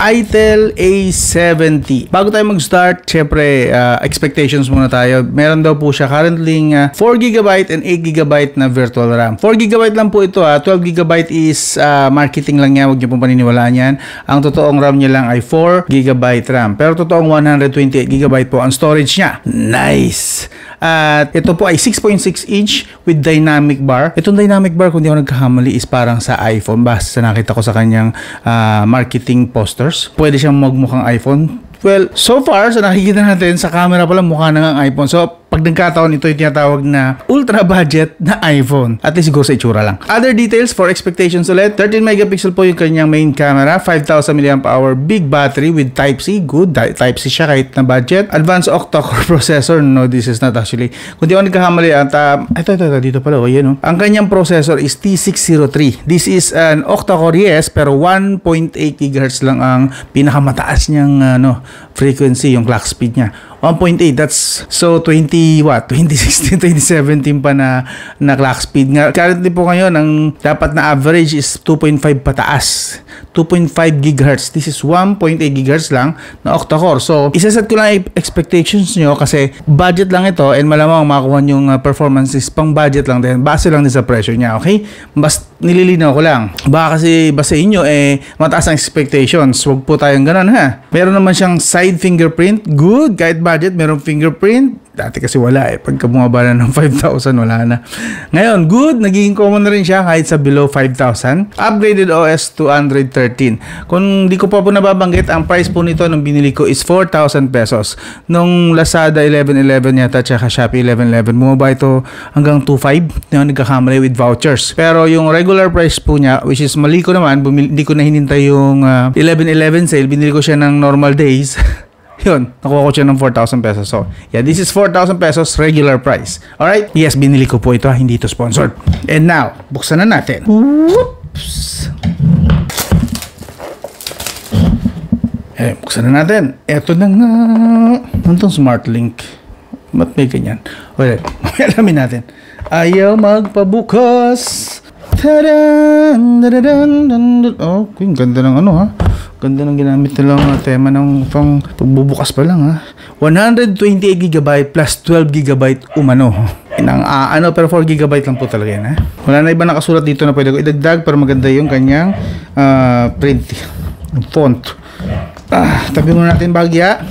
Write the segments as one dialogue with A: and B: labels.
A: Itel A70. Bago tayo mag-start, syempre, expectations muna tayo. Meron daw po siya currently 4GB and 8GB na virtual RAM. 4GB lang po ito 12GB is marketing lang yan. Huwag niyo pong paniniwalaan yan. Ang totoong RAM niya lang ay 4GB RAM. Pero totoong 128GB po ang storage niya. Nice! At ito po ay 6.6 inch with dynamic bar. Itong dynamic bar, kung di ako nagkakamali, is parang sa iPhone. Basta nakita ko sa kanyang marketing posters. Pwede siyang magmukhang iPhone. Well, so far, sa nakikita natin, sa camera pala mukha na ng iPhone. So, pag nagkataon, ito yung tinatawag na ultra budget na iPhone. At least siguro sa itsura lang. Other details for expectations ulit. 13 megapixel po yung kanyang main camera. 5,000 mAh big battery with Type-C. Good. Type-C siya kahit na budget. Advanced octa-core processor. No, this is not actually. Kung di ako nagkakamali, ito, dito pala. O, yan, Ang kanyang processor is T603. This is an octa-core, yes, pero 1.8 GHz lang ang pinakamataas niyang frequency, yung clock speed niya. 1.8, that's so 2016, 2017 pa na clock speed nga. Currently po ngayon, ang dapat na average is 2.5 pataas. 2.5 GHz. This is 1.8 GHz lang na octa-core. So, isaset ko lang expectations nyo kasi budget lang ito and malamang makakuha yung performances pang budget lang din. Base lang din sa presyo niya, okay? Basta nililinaw ko lang. Baka kasi basta inyo mataas ang expectations. Huwag po tayong ganun Meron naman siyang side fingerprint. Good. Kahit budget, merong fingerprint. Dati kasi wala Pagka bumaba na ng 5,000, wala na. Ngayon, good. Nagiging common na rin siya kahit sa below 5,000. Upgraded OS to Android 13. Kung di ko pa po nababanggit, ang price po nito nung binili ko is 4,000 pesos. Nung Lazada 1111 yata tsaka Shopee 1111, bumaba ito hanggang 2,500. Yung nagkakamali with vouchers. Pero yung regular price po niya, which is mali ko naman, hindi ko na hinintay yung 1111 sale. Binili ko siya ng normal days. Yun, nakuha ko siya ng 4,000 pesos. So, yeah, this is 4,000 pesos regular price. Alright? Yes, binili ko po ito. Hindi ito sponsored. And now, buksan na natin. Whoops! Buksan na natin. Ito na nga. Ano itong Smart Link? Ba't may ganyan? Wait, alamin natin. Ayaw magpabukas. Tadaan! Oh, yung ganda ng Ganda ng ginamit nilang tema ng pang pagbubukas pa lang 128GB plus 12GB umano. Pero 4GB lang po talaga yan Wala na iba nakasulat dito na pwede ko idagdag pero maganda yung kanyang print. Font. Tabi muna natin bagya.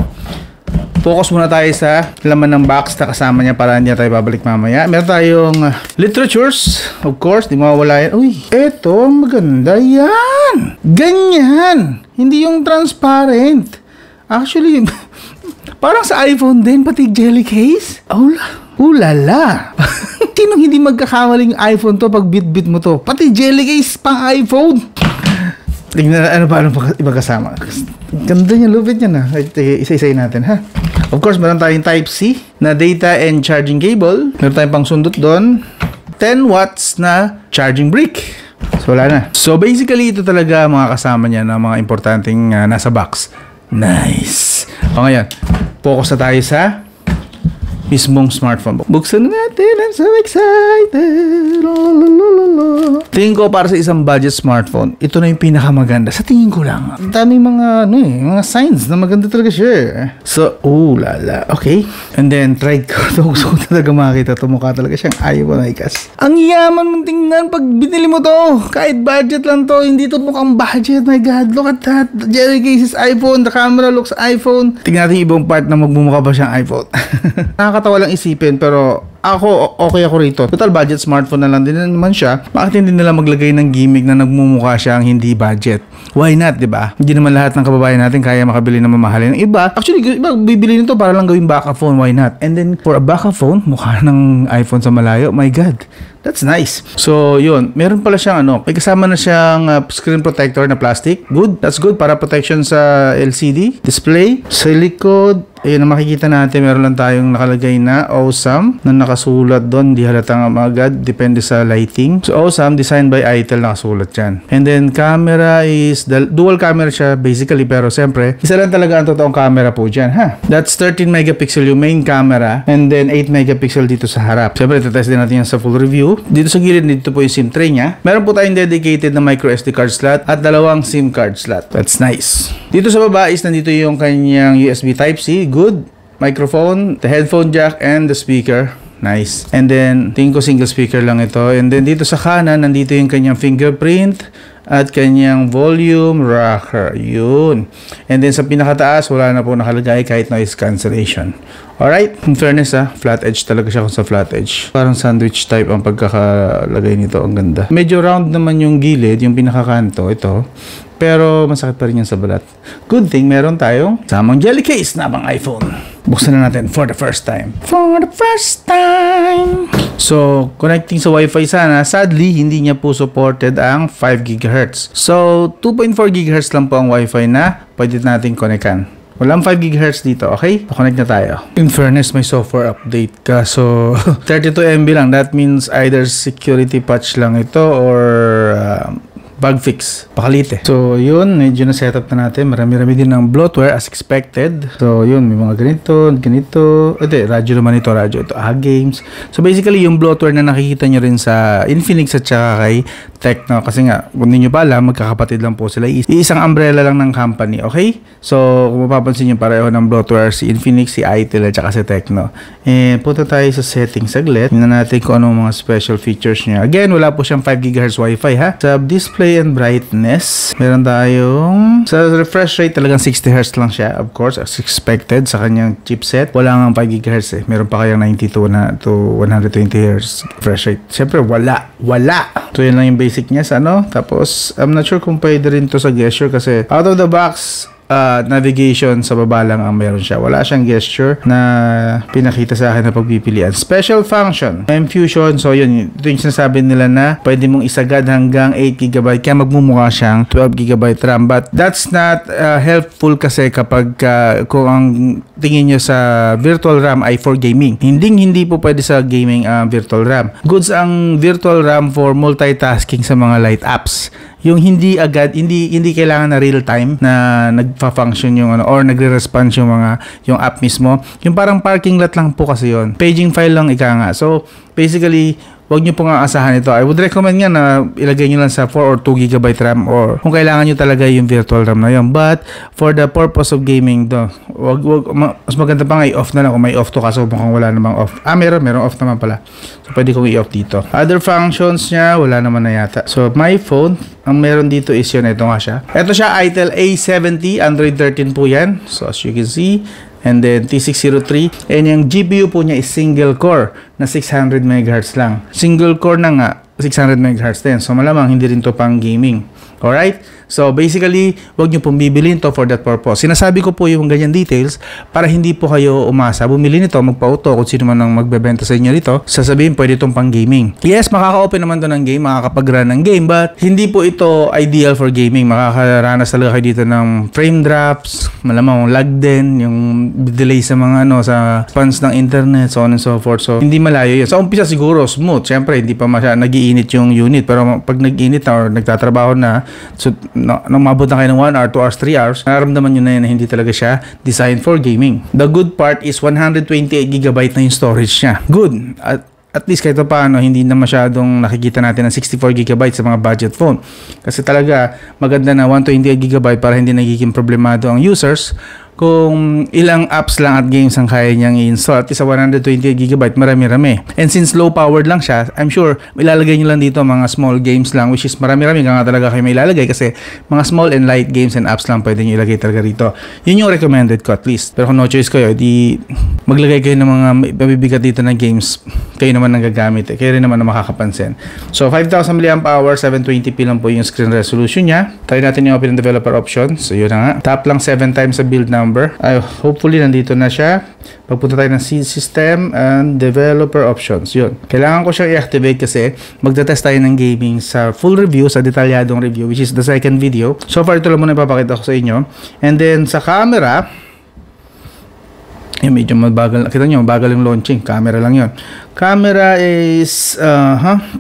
A: Focus muna tayo sa laman ng box na kasama niya para hindi tayo babalik mamaya. Meron tayong literatures. Of course, di mawawala yan. Uy, eto, maganda yan. Ganyan. Hindi yung transparent. Actually, parang sa iPhone din, pati jelly case. Ulala. Sinong hindi magkakamaling iPhone to pag bit-bit mo to? Pati jelly case pang iPhone. Tingnan na paano iba kasama. Ganda niya, lupit niya isa-isay natin Of course, meron tayong Type-C na data and charging cable. Meron tayong pang sundot doon. 10 watts na charging brick. So, wala na. So, basically, ito talaga mga kasama niya na mga importanteng nasa box. Nice. O ngayon, focus na tayo sa mismong smartphone. Buksan na natin. I'm so excited. Tingin ko para sa isang budget smartphone, ito na yung pinakamaganda. Sa tingin ko lang. Ang daming mga mga signs na maganda talaga siya. So, lala. Okay. And then, try ko. Gusto ko talaga makita. Mukha talaga siyang ayaw na ikas. Ang yaman mong tingnan pag binili mo to. Kahit budget lang to. Hindi to mukhang budget. My God, look at that. The jelly case is iPhone. The camera looks iPhone. Tingnan natin ibang part na magmumukha ba siyang iPhone. Nakakatawa lang isipin pero okay ako rito. Total budget smartphone na lang din naman siya. Bakit hindi nila maglagay ng gimmick na nagmumukha siyang hindi budget? Why not, di ba? Hindi naman lahat ng kababayan natin kaya makabili ng mamahalin. Iba, actually, iba bibili nito para lang gawing backup phone. Why not? And then, for a backup phone, mukha ng iPhone sa malayo. My God. That's nice. So, yun. Meron pala siyang may kasama na siyang screen protector na plastic. Good. That's good para protection sa LCD display. Sa likod, ayun, makikita natin, meron lang tayong nakalagay na awesome na nakasulat doon. Hindi halatang agad. Depende sa lighting. So, awesome. Designed by Itel nakasulat dyan. And then, camera is dual camera siya basically. Pero, siyempre, isa lang talaga ang totoong camera po dyan. That's 13 megapixel yung main camera. And then, 8 megapixel dito sa harap. Siyempre, test din natin yan sa full review. Dito sa gilid, dito po yung SIM tray niya. Meron po tayong dedicated na micro SD card slot at dalawang SIM card slot. That's nice. Dito sa baba is nandito yung kanyang USB Type-C. Good. Microphone, the headphone jack, and the speaker. Nice. And then, tingin ko single speaker lang ito. And then dito sa kanan, nandito yung kanyang fingerprint at kanyang volume rocker. Yun. And then sa pinakataas, wala na po nakalagay kahit noise cancellation. Alright. In fairness flat edge talaga siya kung sa flat edge. Parang sandwich type ang pagkakalagay nito. Ang ganda. Medyo round naman yung gilid, yung pinakakanto. Ito. Pero masakit pa rin yan sa balat. Good thing meron tayong samang jelly case na pang iPhone. Buksan na natin for the first time. For the first time! So, connecting sa Wi-Fi sana. Sadly, hindi niya po supported ang 5 GHz. So, 2.4 GHz lang po ang Wi-Fi na pwede natin connectan. Walang 5 GHz dito, okay? Pa-connect na tayo. In fairness, may software update ka. So, 32 MB lang. That means either security patch lang ito or bug fix. Pakalite. So, yun. Medyo na-setup na natin. Marami-rami din ng bloatware as expected. So, yun. May mga ganito. Radyo naman ito. Radyo ito. Games. So, basically, yung bloatware na nakikita nyo rin sa Infinix at saka kay Tecno. Kasi nga, kung hindi nyo pa alam, magkakapatid lang po sila. Isang umbrella lang ng company. Okay? So, kung mapapansin nyo, pareho ng bloatware si Infinix, si Itel at saka si Tecno. Punta tayo sa settings saglit. Tingnan natin kung anong mga special features niya. Again, wala po siyang 5 GHz Wi-Fi ha. Sa display and brightness, meron tayong sa refresh rate talagang 60 Hz lang siya, of course, as expected sa kanyang chipset. Wala nga 5 GHz meron pa kayang 90 to 120 Hz refresh rate. Siyempre wala. So yun lang yung basic niya sa tapos I'm not sure kung pwede rin to sa gesture kasi out of the box navigation sa baba lang ang meron siya. Wala siyang gesture na pinakita sa akin na pagpipilian. Special function, M-Fusion. So yun, ito yung sinasabi nila na pwede mong isagad hanggang 8GB kaya magmumukha siyang 12GB RAM. But that's not helpful kasi kapag kung ang tingin nyo sa virtual RAM ay for gaming. Hindi po pwede sa gaming virtual RAM. Goods ang virtual RAM for multitasking sa mga light apps. Yung hindi kailangan na real time na nagfa-function yung or nagre-response yung app mismo. Yung parang parking lot lang po kasi yon. Paging file lang ika nga. So basically, wag nyo pong aasahan ito. I would recommend nga na ilagay nyo lang sa 4 or 2GB RAM or kung kailangan nyo talaga yung virtual RAM na yun. But for the purpose of gaming, mas maganda pa nga i-off na lang kung may off to kaso mukhang wala namang off. Meron off naman pala. So pwede kong i-off dito. Other functions niya, wala naman na yata. So my phone, ang meron dito is yun. Ito nga siya. Ito siya, Itel A70, Android 13 po yan. So as you can see, and then T603, and yung GPU po niya is single core na 600 MHz lang. Single core na nga 600 MHz din. So malamang hindi rin to pang gaming. Alright? So basically, wag nyo pong bibilin to for that purpose. Sinasabi ko po yung ganyan details para hindi po kayo umasa. Bumili nito, magpa-auto kung sino man ang magbebenta sa inyo nito. Sasabihin, pwede itong pang gaming. Yes, makaka-open naman to ng game, makakapag-run ng game, but hindi po ito ideal for gaming. Makakaranas talaga kayo dito ng frame drops, malamang lag din, yung delay sa mga sa spans ng internet, so on and so forth. So hindi malayo yun. Sa umpisa siguro smooth. Siyempre, hindi pa nag-iinit yung unit. Pero pag nag-init na or nagtatrabaho na, so nung mabot na kayo ng 1 hour, 2 hours, 3 hours, nararamdaman nyo na yun na hindi talaga siya designed for gaming. The good part is 128GB na yung storage niya. Good. At least kahit paano, hindi na masyadong nakikita natin ng 64GB sa mga budget phone. Kasi talaga, maganda na 128GB para hindi nagiging problemado ang users kung ilang apps lang at games ang kaya niyang i-install. At isa 128GB, marami-rami. And since low powered lang siya, I'm sure ilalagay niyo lang dito mga small games lang, which is marami-rami nga talaga kayo may ilalagay kasi mga small and light games and apps lang pwede niyo ilagay talaga rito. Yun yung recommended ko at least. Pero kung no choice kayo, di maglagay kayo ng mga mabibigat dito na games, kayo naman nang gagamit. Kayo rin naman na makakapansin. So 5,000 mAh, 720p lang po yung screen resolution niya. Try natin yung open developer options. So yun na nga. Tap lang 7 times sa build number. Hopefully nandito na siya. Pagpunta tayo ng system and developer options. Yun. Kailangan ko siyang i-activate kasi magte-test tayo ng gaming sa full review, sa detalyadong review, which is the second video. So far ito lang muna ipapakita ko sa inyo. And then sa camera, medyo mabagal. Kita nyo, mabagal yung launching. Camera lang yun. Camera is,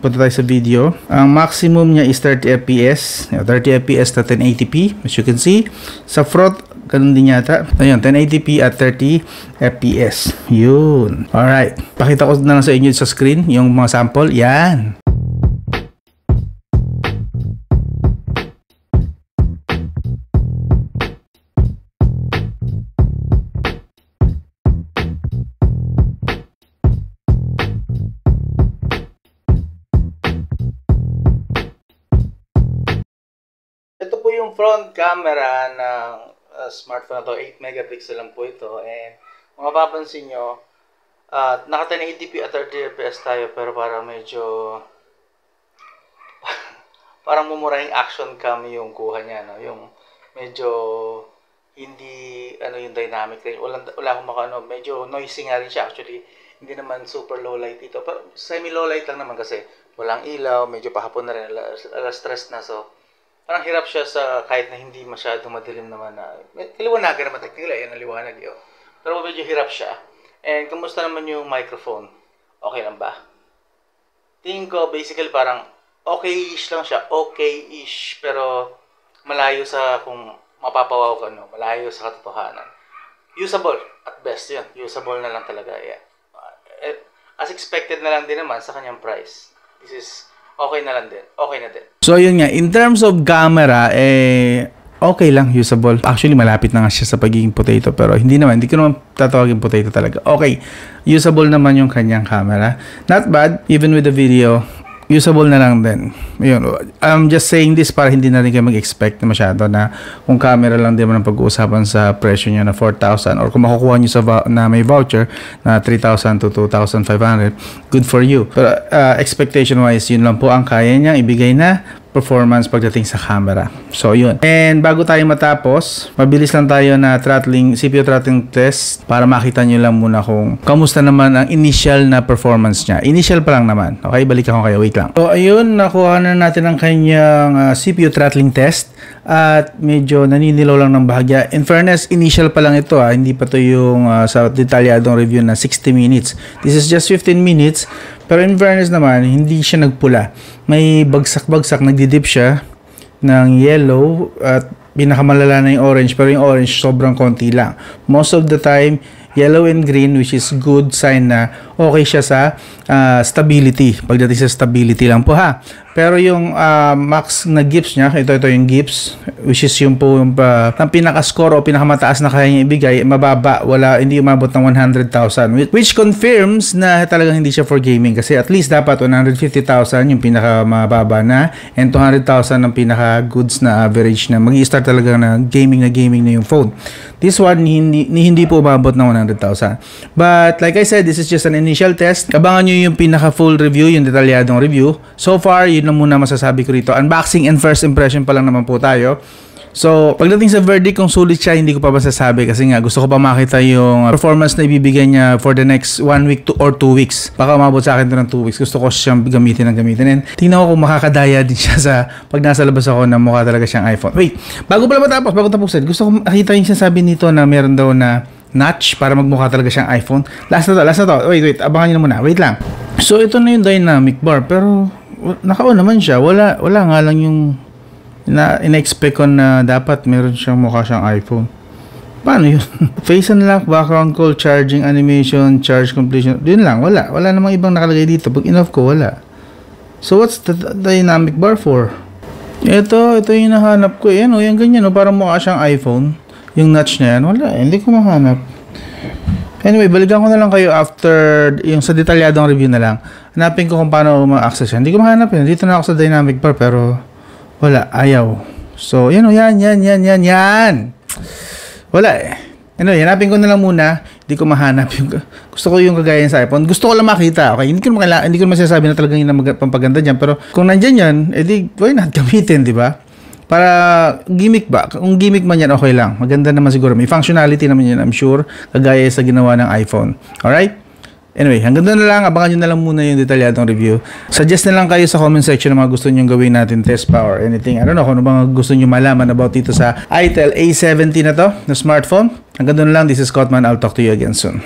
A: punta tayo sa video. Ang maximum niya is 30 FPS. 30 FPS na 1080p, as you can see. Sa front, ganun din yata. Ayun, 1080p at 30 FPS. Yun. Alright. Pakita ko na lang sa inyo sa screen yung mga sample. Yan. pong front camera ng smartphone na to, 8 megapixel lang po ito. And kung mapapansin nyo, naka 1080p at 30 fps tayo, pero parang medyo parang mumurahing action cam yung kuha niya, no? Yung medyo hindi yung dynamic range. Wala akong makano, medyo noisy nga rin siya actually. Hindi naman super low light ito, pero semi low light lang naman kasi walang ilaw, medyo pahapon na rin, alas stress na, so parang hirap siya sa kahit na hindi masyadong madilim naman na liwanagan naman technically, yan ang liwanag yun. Pero medyo hirap siya. And kumusta naman yung microphone? Okay lang ba? Tingin ko basically parang okay-ish lang siya, okay-ish, pero malayo sa kung mapapawaw ka, no? Malayo sa katotohanan. Usable at best yun. Usable na lang talaga. Yeah. As expected na lang din naman sa kanyang price. This is okay na lang din. Okay na din. So yun nga, in terms of camera, okay lang, usable. Actually, malapit na nga siya sa pagiging potato, pero hindi ko naman tatawagin potato talaga. Okay, usable naman yung kanyang camera. Not bad, even with the video. Usable na lang din. Yun. I'm just saying this para hindi na rin kayo mag-expect na masyado na kung camera lang din mo ng pag-uusapan sa presyo niya na 4,000 or kung makukuha nyo na may voucher na 3,000 to 2,500, good for you. Pero expectation wise, yun lang po ang kaya niyang ibigay na performance pagdating sa camera. So, yun. And bago tayo matapos, mabilis lang tayo na CPU throttling test para makita nyo lang muna kung kamusta naman ang initial na performance niya. Initial pa lang naman. Okay, balikan ko kayo. Wait lang. So, ayun, nakuha na natin ang kanyang CPU throttling test at medyo naninilaw lang ng bahagya. In fairness, initial pa lang ito. Hindi pa to yung sa detalyadong review na 60 minutes. This is just 15 minutes. Pero in fairness naman, hindi siya nagpula. May bagsak-bagsak, nagdidip siya ng yellow at pinakamalala na yung orange, pero yung orange sobrang konti lang. Most of the time, yellow and green, which is good sign na okay siya sa stability. Pagdating sa stability lang po ha. Pero yung max na gips niya, ito yung gips, which is yung po yung pinaka-score o pinakamataas na kaya niya ibigay, mababa, hindi umabot ng 100,000, which confirms na talagang hindi siya for gaming kasi at least dapat 150,000 yung pinakamababa na and 200,000 ang pinaka-goods na average na mag-i-start talaga na gaming na yung phone. This one, hindi po umabot ng 100,000. But like I said, this is just an initial test. Abangan nyo yung pinaka-full review, yung detalyadong review. So far, yun lang muna masasabi ko rito. Unboxing and first impression pa lang naman po tayo. So, pagdating sa verdict, kung sulit siya, hindi ko pa masasabi kasi nga gusto ko pa makita yung performance na ibibigay niya for the next 1 week or 2 weeks. Baka umabot sa akin ito ng 2 weeks. Gusto ko siyang gamitin. And tingnan ko kung makakadaya din siya sa pag nasa labas ako na mukha talaga siyang iPhone. Wait, bago tapusin, gusto ko makita yung sinasabi nito na meron daw na notch para magmukha talaga siyang iPhone. Last na to. Wait, abangan nyo na muna. Wait lang. So, ito na yung dynamic bar, pero naka-on naman siya. Wala nga lang yung ina-expect ko na dapat meron siyang mukha siyang iPhone. Paano yun? Face unlock, background call, charging animation, charge completion. Yun lang, wala namang ibang nakalagay dito. Pag in-off ko, wala. So what's the dynamic bar for? Ito yung hinahanap ko. Yan yung ganyan, parang mukha siyang iPhone. Yung notch na yan, wala. Hindi ko mahanap. Anyway, balikan ko na lang kayo after yung sa detalyadong review na lang. Hanapin ko kung paano ma-access yan. Hindi ko mahanap yun. Dito na ako sa dynamic bar pero wala, ayaw. So, yan. Wala eh. Anyway, hanapin ko na lang muna. Hindi ko mahanap yung gusto ko yung kagaya sa iPhone. Gusto ko lang makita. Okay, hindi ko masasabi na talagang yun ang pampaganda diyan, pero kung nandiyan yan, edi why not gamitin, di ba? Para gimmick ba? Kung gimmick man yan, okay lang. Maganda naman siguro. May functionality naman yan, I'm sure. Kagaya sa ginawa ng iPhone. Alright? Anyway, hanggang doon na lang. Abangan nyo na lang muna yung detalyadong review. Suggest na lang kayo sa comment section na mga gusto nyo gawin natin test pa or anything. I don't know kung ano bang gusto nyo malaman about dito sa itel A70 na to, na smartphone. Hanggang doon na lang. This is Cotman. I'll talk to you again soon.